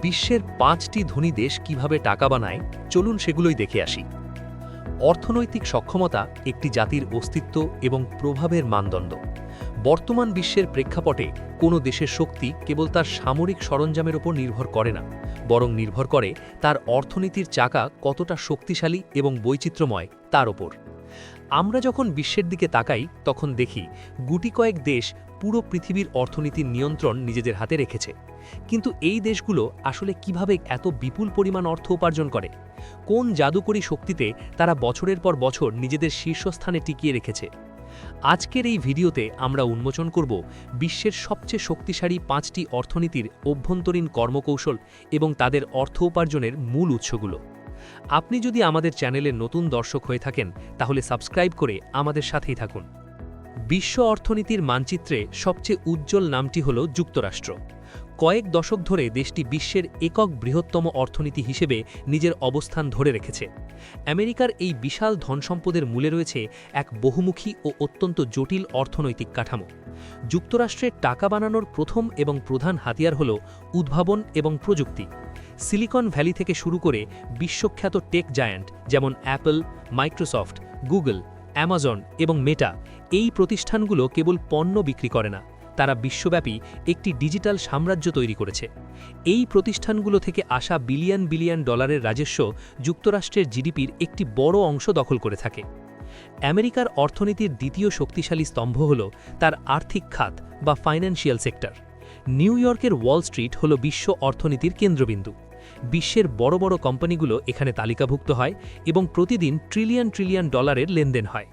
বিশ্বের ৫টি ধনী দেশ কিভাবে টাকা বানায় চলুন সেগুলোই দেখে আসি। অর্থনৈতিক সক্ষমতা একটি জাতির অস্তিত্ব এবং প্রভাবের মানদণ্ড। বর্তমান বিশ্বের প্রেক্ষাপটে কোনো দেশের শক্তি কেবল তার সামরিক সরঞ্জামের উপর নির্ভর করে না, বরং নির্ভর করে তার অর্থনীতির চাকা কতটা শক্তিশালী এবং বৈচিত্র্যময় তার ওপর। আমরা যখন বিশ্বের দিকে তাকাই তখন দেখি গুটি কয়েক দেশ পুরো পৃথিবীর অর্থনীতির নিয়ন্ত্রণ নিজেদের হাতে রেখেছে। কিন্তু এই দেশগুলো আসলে কিভাবে এত বিপুল পরিমাণ অর্থ উপার্জন করে? কোন জাদুকরী শক্তিতে তারা বছরের পর বছর নিজেদের শীর্ষস্থানে টিকিয়ে রেখেছে? আজকের এই ভিডিওতে আমরা উন্মোচন করব বিশ্বের সবচেয়ে শক্তিশালী 5টি অর্থনীতির অভ্যন্তরীণ কর্মকৌশল এবং তাদের অর্থ উপার্জনের মূল উৎসগুলো। আপনি যদি আমাদের চ্যানেলের নতুন দর্শক হয়ে থাকেন তাহলে সাবস্ক্রাইব করে আমাদের সাথেই থাকুন। বিশ্ব অর্থনীতির মানচিত্রে সবচেয়ে উজ্জ্বল নামটি হল যুক্তরাষ্ট্র। কয়েক দশক ধরে দেশটি বিশ্বের একক বৃহত্তম অর্থনীতি হিসেবে নিজের অবস্থান ধরে রেখেছে। আমেরিকার এই বিশাল ধনসম্পদের মূলে রয়েছে এক বহুমুখী ও অত্যন্ত জটিল অর্থনৈতিক কাঠামো। যুক্তরাষ্ট্রের টাকা বানানোর প্রথম এবং প্রধান হাতিয়ার হল উদ্ভাবন এবং প্রযুক্তি। সিলিকন ভ্যালি থেকে শুরু করে বিশ্বখ্যাত টেক জায়ান্ট যেমন অ্যাপল, মাইক্রোসফট, গুগল, অ্যামাজন এবং মেটা, এই প্রতিষ্ঠানগুলো কেবল পণ্য বিক্রি করে না, তারা বিশ্বব্যাপী একটি ডিজিটাল সাম্রাজ্য তৈরি করেছে। এই প্রতিষ্ঠানগুলো থেকে আসা বিলিয়ন বিলিয়ন ডলারের রাজস্ব যুক্তরাষ্ট্রের জিডিপির একটি বড় অংশ দখল করে থাকে। আমেরিকার অর্থনীতির দ্বিতীয় শক্তিশালী স্তম্ভ হল তার আর্থিক খাত বা ফাইন্যান্সিয়াল সেক্টর। নিউ ইয়র্কের ওয়াল স্ট্রিট হল বিশ্ব অর্থনীতির কেন্দ্রবিন্দু। বিশ্বের বড় বড় কোম্পানিগুলো এখানে তালিকাভুক্ত হয় এবং প্রতিদিন ট্রিলিয়ন ট্রিলিয়ন ডলারের লেনদেন হয়।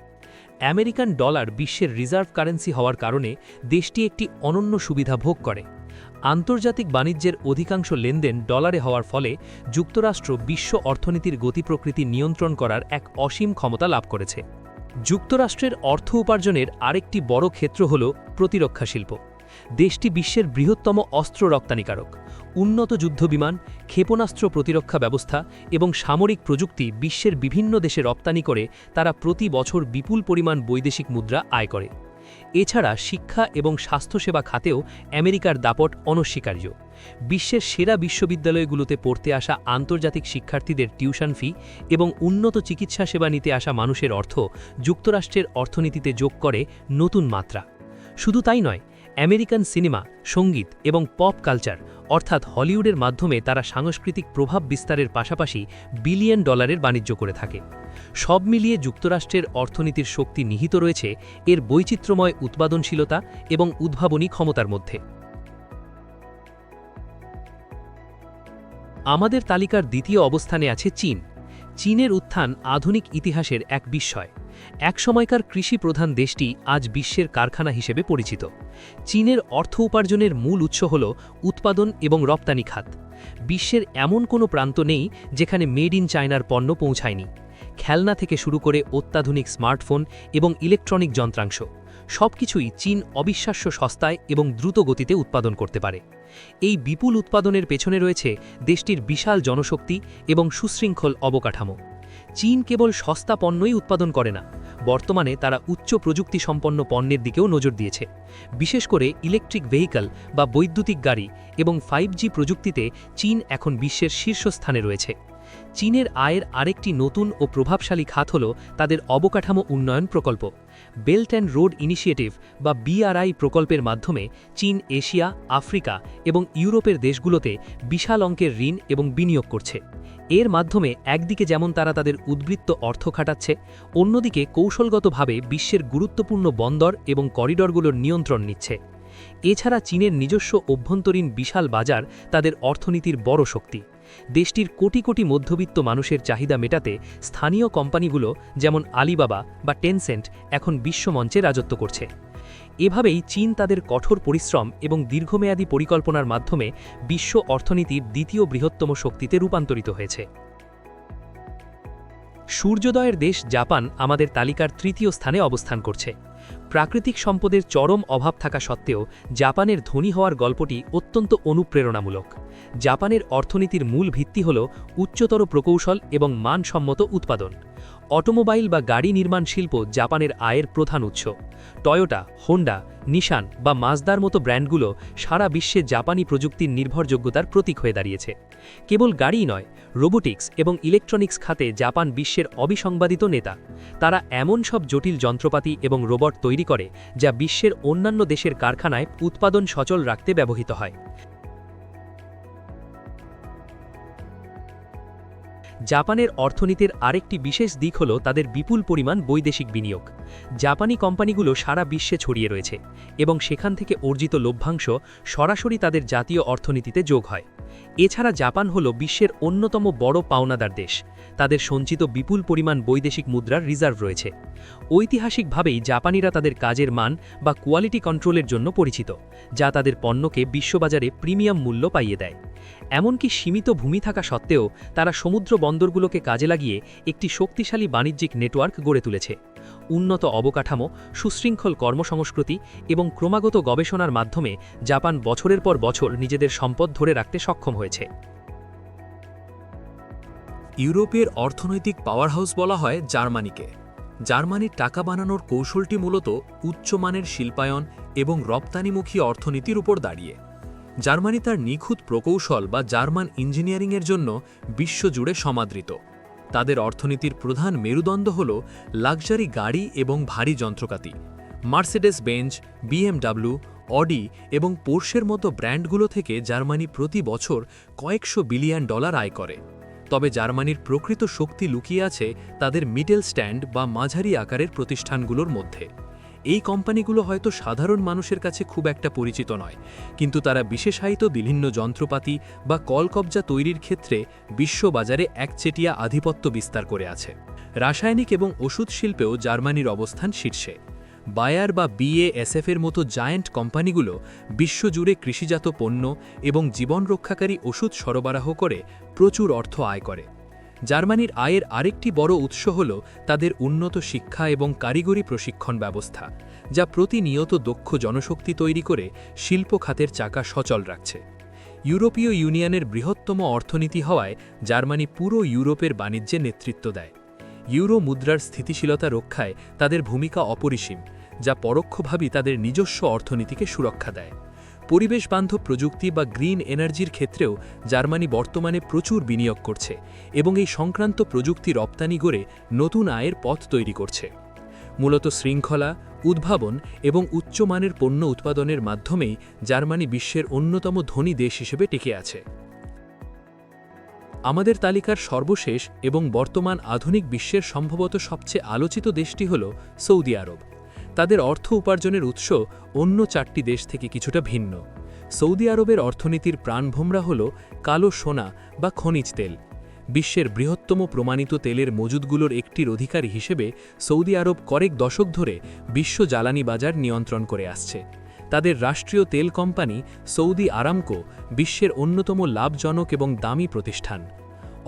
আমেরিকান ডলার বিশ্বের রিজার্ভ কারেন্সি হওয়ার কারণে দেশটি একটি অনন্য সুবিধা ভোগ করে। আন্তর্জাতিক বাণিজ্যের অধিকাংশ লেনদেন ডলারে হওয়ার ফলে যুক্তরাষ্ট্র বিশ্ব অর্থনীতির গতি প্রকৃতি নিয়ন্ত্রণ করার এক অসীম ক্ষমতা লাভ করেছে। যুক্তরাষ্ট্রের অর্থ উপার্জনের আরেকটি বড় ক্ষেত্র হল প্রতিরক্ষা শিল্প। দেশটি বিশ্বের বৃহত্তম অস্ত্র রপ্তানিকারক। উন্নত যুদ্ধবিমান, ক্ষেপণাস্ত্র প্রতিরক্ষা ব্যবস্থা এবং সামরিক প্রযুক্তি বিশ্বের বিভিন্ন দেশে রপ্তানি করে তারা প্রতি বছর বিপুল পরিমাণ বৈদেশিক মুদ্রা আয় করে। এছাড়া শিক্ষা এবং স্বাস্থ্যসেবা খাতেও আমেরিকার দাপট অনস্বীকার্য। বিশ্বের সেরা বিশ্ববিদ্যালয়গুলোতে পড়তে আসা আন্তর্জাতিক শিক্ষার্থীদের টিউশন ফি এবং উন্নত চিকিৎসা সেবা নিতে আসা মানুষের অর্থ যুক্তরাষ্ট্রের অর্থনীতিতে যোগ করে নতুন মাত্রা। শুধু তাই নয়, আমেরিকান সিনেমা, সঙ্গীত এবং পপ কালচার অর্থাৎ হলিউডের মাধ্যমে তারা সাংস্কৃতিক প্রভাব বিস্তারের পাশাপাশি বিলিয়ন ডলারের বাণিজ্য করে থাকে। সব মিলিয়ে যুক্তরাষ্ট্রের অর্থনীতির শক্তি নিহিত রয়েছে এর বৈচিত্র্যময় উৎপাদনশীলতা এবং উদ্ভাবনী ক্ষমতার মধ্যে। আমাদের তালিকার দ্বিতীয় অবস্থানে আছে চীন। চীনের উত্থান আধুনিক ইতিহাসের এক বিস্ময়। একসময়কার কৃষি প্রধান দেশটি আজ বিশ্বের কারখানা হিসেবে পরিচিত। চীনের অর্থ উপার্জনের মূল উৎস হল উৎপাদন এবং রপ্তানি খাত। বিশ্বের এমন কোনো প্রান্ত নেই যেখানে মেড ইন চায়নার পণ্য পৌঁছায়নি। খেলনা থেকে শুরু করে অত্যাধুনিক স্মার্টফোন এবং ইলেকট্রনিক যন্ত্রাংশ, সবকিছুই চীন অবিশ্বাস্য সস্তায় এবং দ্রুত গতিতে উৎপাদন করতে পারে। এই বিপুল উৎপাদনের পেছনে রয়েছে দেশটির বিশাল জনশক্তি এবং সুশৃঙ্খল অবকাঠামো। চীন কেবল সস্তা পণ্যই উৎপাদন করে না, বর্তমানে তারা উচ্চ প্রযুক্তি সম্পন্ন পণ্যের দিকেও নজর দিয়েছে। বিশেষ করে ইলেকট্রিক ভেহিকল বা বৈদ্যুতিক গাড়ি এবং 5G প্রযুক্তিতে চীন এখন বিশ্বের শীর্ষস্থানে রয়েছে। চীনের আয়ের আরেকটি নতুন ও প্রভাবশালী খাত হল তাদের অবকাঠামো উন্নয়ন প্রকল্প। বেল্ট অ্যান্ড রোড ইনিশিয়েটিভ বা BRI প্রকল্পের মাধ্যমে চীন এশিয়া, আফ্রিকা এবং ইউরোপের দেশগুলোতে বিশাল অঙ্কের ঋণ এবং বিনিয়োগ করছে। এর মাধ্যমে একদিকে যেমন তারা তাদের উদ্বৃত্ত অর্থ খাটাচ্ছে, অন্যদিকে কৌশলগতভাবে বিশ্বের গুরুত্বপূর্ণ বন্দর এবং করিডরগুলোর নিয়ন্ত্রণ নিচ্ছে। এছাড়া চীনের নিজস্ব অভ্যন্তরীণ বিশাল বাজার তাদের অর্থনীতির বড় শক্তি। দেশটির কোটি কোটি মধ্যবিত্ত মানুষের চাহিদা মেটাতে স্থানীয় কোম্পানিগুলো যেমন আলিবাবা বা টেনসেন্ট এখন বিশ্বমঞ্চে রাজত্ব করছে। এভাবেই চীন তাদের কঠোর পরিশ্রম এবং দীর্ঘমেয়াদী পরিকল্পনার মাধ্যমে বিশ্ব অর্থনীতির দ্বিতীয় বৃহত্তম শক্তিতে রূপান্তরিত হয়েছে। সূর্যোদয়ের দেশ জাপান আমাদের তালিকার তৃতীয় স্থানে অবস্থান করছে। প্রাকৃতিক সম্পদের চরম অভাব থাকা সত্ত্বেও জাপানের ধনী হওয়ার গল্পটি অত্যন্ত অনুপ্রেরণামূলক। জাপানের অর্থনীতির মূল ভিত্তি হল উচ্চতর প্রকৌশল এবং মানসম্মত উৎপাদন। অটোমোবাইল বা গাড়ি নির্মাণ শিল্প জাপানের আয়ের প্রধান উৎস। টয়োটা, হোন্ডা, নিশান বা মাজদার মতো ব্র্যান্ডগুলো সারা বিশ্বে জাপানি প্রযুক্তির নির্ভরযোগ্যতার প্রতীক হয়ে দাঁড়িয়েছে। কেবল গাড়িই নয়, রোবোটিক্স এবং ইলেকট্রনিক্স খাতে জাপান বিশ্বের অবিসংবাদিত নেতা। তারা এমন সব জটিল যন্ত্রপাতি এবং রোবট তৈরি করে যা বিশ্বের অন্যান্য দেশের কারখানায় উৎপাদন সচল রাখতে ব্যবহৃত হয়। জাপানের অর্থনীতির আরেকটি বিশেষ দিক হল তাদের বিপুল পরিমাণ বৈদেশিক বিনিয়োগ। জাপানি কোম্পানিগুলো সারা বিশ্বে ছড়িয়ে রয়েছে এবং সেখান থেকে অর্জিত লভ্যাংশ সরাসরি তাদের জাতীয় অর্থনীতিতে যোগ হয়। এছাড়া জাপান হল বিশ্বের অন্যতম বড় পাওনাদার দেশ। তাদের সঞ্চিত বিপুল পরিমাণ বৈদেশিক মুদ্রার রিজার্ভ রয়েছে। ঐতিহাসিকভাবেই জাপানিরা তাদের কাজের মান বা কোয়ালিটি কন্ট্রোলের জন্য পরিচিত, যা তাদের পণ্যকে বিশ্ববাজারে প্রিমিয়াম মূল্য পাইয়ে দেয়। এমনকি সীমিত ভূমি থাকা সত্ত্বেও তারা সমুদ্র বন্দরগুলোকে কাজে লাগিয়ে একটি শক্তিশালী বাণিজ্যিক নেটওয়ার্ক গড়ে তুলেছে। উন্নত অবকাঠামো, সুশৃঙ্খল কর্মসংস্কৃতি এবং ক্রমাগত গবেষণার মাধ্যমে জাপান বছরের পর বছর নিজেদের সম্পদ ধরে রাখতে সক্ষম হয়েছে। ইউরোপের অর্থনৈতিক পাওয়ারহাউস বলা হয় জার্মানিকে। জার্মানির টাকা বানানোর কৌশলটি মূলত উচ্চমানের শিল্পায়ন এবং রপ্তানিমুখী অর্থনীতির উপর দাঁড়িয়ে। জার্মানি তার নিখুঁত প্রকৌশল বা জার্মান ইঞ্জিনিয়ারিংয়ের জন্য বিশ্বজুড়ে সমাদৃত। তাদের অর্থনীতির প্রধান মেরুদণ্ড হল লাক্সারি গাড়ি এবং ভারী যন্ত্রপাতি। মার্সিডিজ বেঞ্জ, BMW, অডি এবং পোর্শের মতো ব্র্যান্ডগুলো থেকে জার্মানি প্রতি বছর কয়েকশো বিলিয়ন ডলার আয় করে। তবে জার্মানির প্রকৃত শক্তি লুকিয়ে আছে তাদের মিডল স্ট্যান্ড বা মাঝারি আকারের প্রতিষ্ঠানগুলোর মধ্যে। এই কোম্পানিগুলো হয়তো সাধারণ মানুষের কাছে খুব একটা পরিচিত নয়, কিন্তু তারা বিশেষায়িত বিভিন্ন যন্ত্রপাতি বা কলকবজা তৈরির ক্ষেত্রে বিশ্ববাজারে একচেটিয়া আধিপত্য বিস্তার করে আছে। রাসায়নিক এবং ওষুধ শিল্পেও জার্মানির অবস্থান শীর্ষে। বায়ার বা BASF এর মতো জায়ান্ট কোম্পানিগুলো বিশ্বজুড়ে কৃষিজাত পণ্য এবং জীবন রক্ষাকারী ওষুধ সরবরাহ করে প্রচুর অর্থ আয় করে। জার্মানির আয়ের আরেকটি বড় উৎস হল তাদের উন্নত শিক্ষা এবং কারিগরি প্রশিক্ষণ ব্যবস্থা, যা প্রতিনিয়ত দক্ষ জনশক্তি তৈরি করে শিল্প খাতের চাকা সচল রাখছে। ইউরোপীয় ইউনিয়নের বৃহত্তম অর্থনীতি হওয়ায় জার্মানি পুরো ইউরোপের বাণিজ্যে নেতৃত্ব দেয়। ইউরো মুদ্রার স্থিতিশীলতা রক্ষায় তাদের ভূমিকা অপরিসীম, যা পরোক্ষভাবেই তাদের নিজস্ব অর্থনীতিকে সুরক্ষা দেয়। পরিবেশ বান্ধব প্রযুক্তি বা গ্রিন এনার্জির ক্ষেত্রেও জার্মানি বর্তমানে প্রচুর বিনিয়োগ করছে এবং এই সংক্রান্ত প্রযুক্তি রপ্তানি করে নতুন আয়ের পথ তৈরি করছে। মূলত শৃঙ্খলা, উদ্ভাবন এবং উচ্চমানের পণ্য উৎপাদনের মাধ্যমেই জার্মানি বিশ্বের অন্যতম ধনী দেশ হিসেবে টিকে আছে। আমাদের তালিকার সর্বশেষ এবং বর্তমান আধুনিক বিশ্বের সম্ভবত সবচেয়ে আলোচিত দেশটি হল সৌদি আরব। তাদের অর্থ উপার্জনের উৎস অন্য 4টি দেশ থেকে কিছুটা ভিন্ন। সৌদি আরবের অর্থনীতির প্রাণভোমরা হল কালো সোনা বা খনিজ তেল। বিশ্বের বৃহত্তম প্রমাণিত তেলের মজুদগুলোর একটির অধিকারী হিসেবে সৌদি আরব কয়েক দশক ধরে বিশ্ব জ্বালানি বাজার নিয়ন্ত্রণ করে আসছে। তাদের রাষ্ট্রীয় তেল কোম্পানি সৌদি আরামকো বিশ্বের অন্যতম লাভজনক এবং দামি প্রতিষ্ঠান।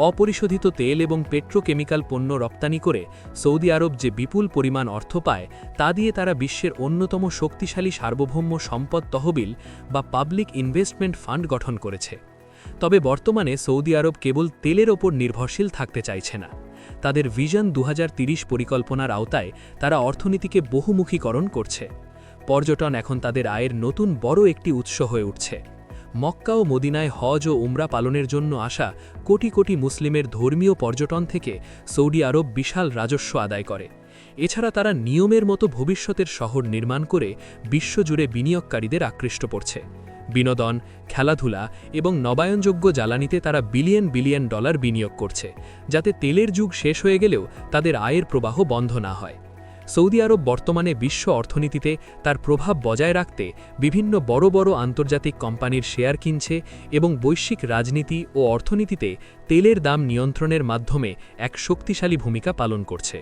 অপরিশোধিত তেল এবং পেট্রোকেমিক্যাল পণ্য রপ্তানি করে সৌদি আরব যে বিপুল পরিমাণ অর্থ পায়, তা দিয়ে তারা বিশ্বের অন্যতম শক্তিশালী সার্বভৌম সম্পদ তহবিল বা পাবলিক ইনভেস্টমেন্ট ফান্ড গঠন করেছে। তবে বর্তমানে সৌদি আরব কেবল তেলের ওপর নির্ভরশীল থাকতে চাইছে না। তাদের ভিশন 2030 পরিকল্পনার আওতায় তারা অর্থনীতিকে বহুমুখীকরণ করছে। পর্যটন এখন তাদের আয়ের নতুন বড় একটি উৎস হয়ে উঠছে। মক্কা ও মদিনায় হজ ও উমরা পালনের জন্য আসা কোটি কোটি মুসলিমের ধর্মীয় পর্যটন থেকে সৌদি আরব বিশাল রাজস্ব আদায় করে। এছাড়া তারা নিয়মের মতো ভবিষ্যতের শহর নির্মাণ করে বিশ্বজুড়ে বিনিয়োগকারীদের আকৃষ্ট করছে। বিনোদন, খেলাধুলা এবং নবায়নযোগ্য জ্বালানিতে তারা বিলিয়ন বিলিয়ন ডলার বিনিয়োগ করছে, যাতে তেলের যুগ শেষ হয়ে গেলেও তাদের আয়ের প্রবাহ বন্ধ না হয়। সৌদি আরব বর্তমানে বিশ্ব অর্থনীতিতে তার প্রভাব বজায় রাখতে বিভিন্ন বড় বড় আন্তর্জাতিক কোম্পানির শেয়ার কিনছে এবং বৈশ্বিক রাজনীতি ও অর্থনীতিতে তেলের দাম নিয়ন্ত্রণের মাধ্যমে এক শক্তিশালী ভূমিকা পালন করছে।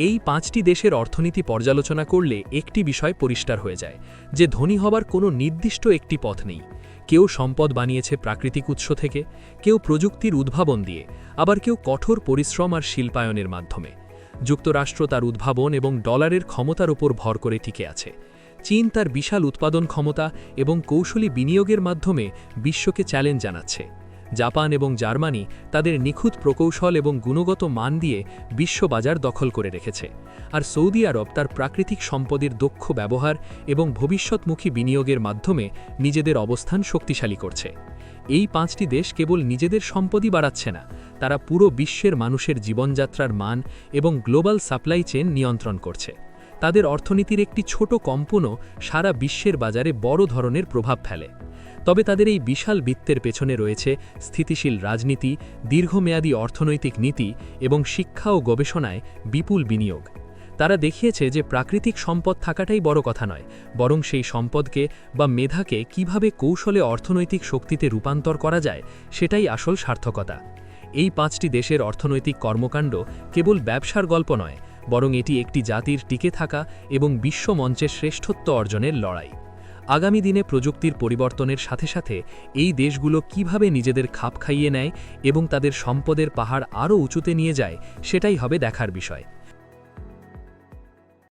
এই 5টি দেশের অর্থনীতি পর্যালোচনা করলে একটি বিষয় পরিষ্কার হয়ে যায় যে ধনী হবার কোনো নির্দিষ্ট একটি পথ নেই। কেউ সম্পদ বানিয়েছে প্রাকৃতিক উৎস থেকে, কেউ প্রযুক্তির উদ্ভাবন দিয়ে, আবার কেউ কঠোর পরিশ্রম আর শিল্পায়নের মাধ্যমে। যুক্তরাষ্ট্র তার উদ্ভাবন এবং ডলারের ক্ষমতার উপর ভর করে টিকে আছে। চীন তার বিশাল উৎপাদন ক্ষমতা এবং কৌশলী বিনিয়োগের মাধ্যমে বিশ্বকে চ্যালেঞ্জ জানাচ্ছে। জাপান এবং জার্মানি তাদের নিখুঁত প্রকৌশল এবং গুণগত মান দিয়ে বিশ্ববাজার দখল করে রেখেছে, আর সৌদি আরব তার প্রাকৃতিক সম্পদের দক্ষ ব্যবহার এবং ভবিষ্যৎমুখী বিনিয়োগের মাধ্যমে নিজেদের অবস্থান শক্তিশালী করছে। এই 5টি দেশ কেবল নিজেদের সম্পদই বাড়াচ্ছে না, তারা পুরো বিশ্বের মানুষের জীবনযাত্রার মান এবং গ্লোবাল সাপ্লাই চেইন নিয়ন্ত্রণ করছে। তাদের অর্থনীতির একটি ছোট কম্পনও সারা বিশ্বের বাজারে বড় ধরনের প্রভাব ফেলে। তবে তাদের এই বিশাল বৃত্তের পেছনে রয়েছে স্থিতিশীল রাজনীতি, দীর্ঘমেয়াদী অর্থনৈতিক নীতি এবং শিক্ষা ও গবেষণায় বিপুল বিনিয়োগ। তারা দেখিয়েছে যে প্রাকৃতিক সম্পদ থাকাটাই বড় কথা নয়, বরং সেই সম্পদকে বা মেধাকে কিভাবে কৌশলে অর্থনৈতিক শক্তিতে রূপান্তর করা যায় সেটাই আসল সার্থকতা। এই 5টি দেশের অর্থনৈতিক কর্মকাণ্ড কেবল ব্যবসার গল্প নয়, বরং এটি একটি জাতির টিকে থাকা এবং বিশ্বমঞ্চে শ্রেষ্ঠত্ব অর্জনের লড়াই। আগামী দিনে প্রযুক্তির পরিবর্তনের সাথে সাথে এই দেশগুলো কিভাবে নিজেদের খাপ খাইয়ে নেয় এবং তাদের সম্পদের পাহাড় আরও উঁচুতে নিয়ে যায়, সেটাই হবে দেখার বিষয়।